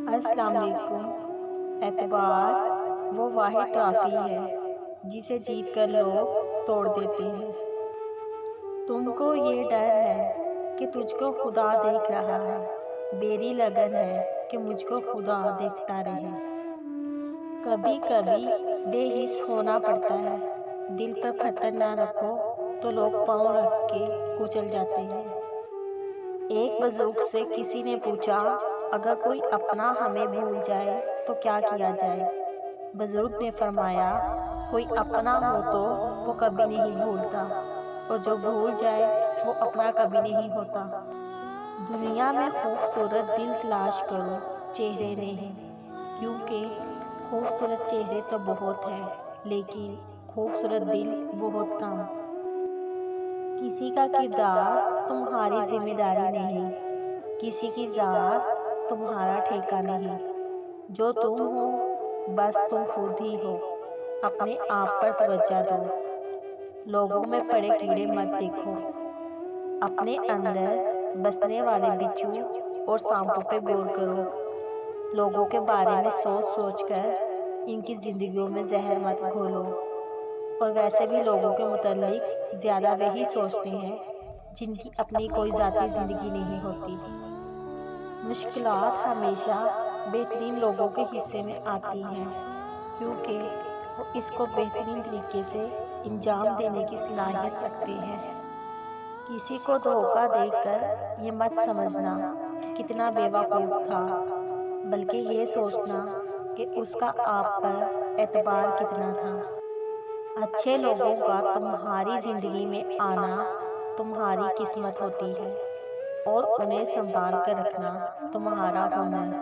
السلام علیکم۔ اعتبار وہ واحد ٹرافی ہے جسے جیت کر لوگ توڑ دیتے ہیں۔ تم کو یہ ڈر ہے کہ تجھ کو خدا دیکھ رہا ہے، میری لگن ہے کہ مجھ کو خدا دیکھتا رہے۔ کبھی کبھی بے حس ہونا پڑتا ہے، دل پر پتھر نہ رکھو تو لوگ پاؤں رکھ کے کچل جاتے ہیں۔ ایک بزرگ سے کسی نے پوچھا، اگر کوئی اپنا ہمیں بھول جائے تو کیا کیا جائے؟ بزرگ نے فرمایا، کوئی اپنا ہو تو وہ کبھی نہیں بھولتا، اور جو بھول جائے وہ اپنا کبھی نہیں ہوتا۔ دنیا میں خوبصورت دل تلاش کرو، چہرے نہیں، کیونکہ خوبصورت چہرے تو بہت ہیں لیکن خوبصورت دل بہت کم۔ کسی کا کردار تمہاری ذمہ داری نہیں، کسی کی ذات تمہارا ٹھیکہ نہیں۔ جو تم ہو بس تم خود ہی ہو، اپنے آپ پر توجہ دو۔ لوگوں میں پڑے کیڑے مت دیکھو، اپنے اندر بسنے والے بچھو اور سانپوں پہ غور کرو۔ لوگوں کے بارے میں سوچ سوچ کر ان کی زندگیوں میں زہر مت گھولو، اور ویسے بھی لوگوں کے متعلق زیادہ وہی سوچتے ہیں جن کی اپنی کوئی ذاتی زندگی نہیں ہوتی۔ مشکلات ہمیشہ بہترین لوگوں کے حصے میں آتی ہیں، کیونکہ وہ اس کو بہترین طریقے سے انجام دینے کی صلاحیت رکھتے ہیں۔ کسی کو دھوکہ دے کر یہ مت سمجھنا کہ کتنا بے وقوف تھا، بلکہ یہ سوچنا کہ اس کا آپ پر اعتبار کتنا تھا۔ اچھے لوگوں کا تمہاری زندگی میں آنا تمہاری قسمت ہوتی ہے، اور انہیں سنبھال کر رکھنا تمہارا ہنر۔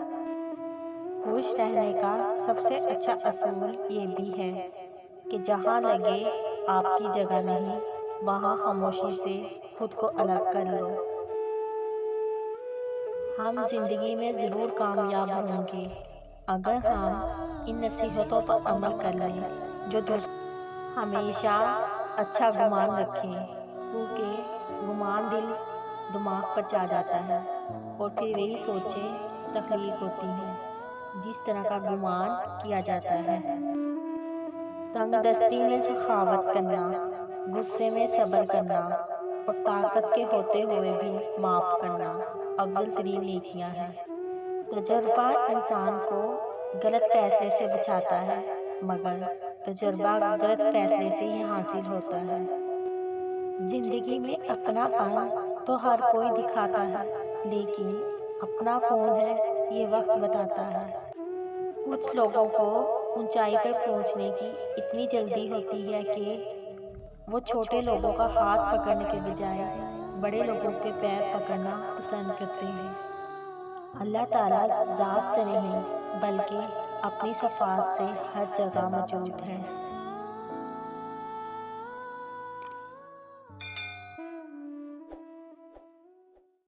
خوش رہنے کا سب سے اچھا اصول یہ بھی ہے کہ جہاں لگے آپ کی جگہ نہیں، وہاں خاموشی سے خود کو الگ کر لو۔ ہم زندگی میں ضرور کامیاب ہوں گے اگر ہم ان نصیحتوں پر عمل کر لیں۔ جو ہمیشہ اچھا گمان رکھیں، کیونکہ گمان دل دماغ پر چا جاتا ہے، اور پھر وہی سوچیں تخلیق ہوتی ہیں جس طرح کا گمان کیا جاتا ہے۔ تنگ دستی میں سخاوت کرنا، غصے میں صبر کرنا، اور طاقت کے ہوتے ہوئے بھی معاف کرنا افضل ترین نیکیاں ہیں۔ تجربہ انسان کو غلط فیصلے سے بچاتا ہے، مگر تجربہ غلط فیصلے سے ہی حاصل ہوتا ہے۔ زندگی میں اپنا پن تو ہر کوئی دکھاتا ہے، لیکن اپنا کون ہے یہ وقت بتاتا ہے۔ کچھ لوگوں کو اونچائی پر پہنچنے کی اتنی جلدی ہوتی ہے کہ وہ چھوٹے لوگوں کا ہاتھ پکڑنے کے بجائے بڑے لوگوں کے پیر پکڑنا پسند کرتے ہیں۔ اللہ تعالیٰ ذات سے نہیں بلکہ اپنی صفات سے ہر جگہ موجود ہے۔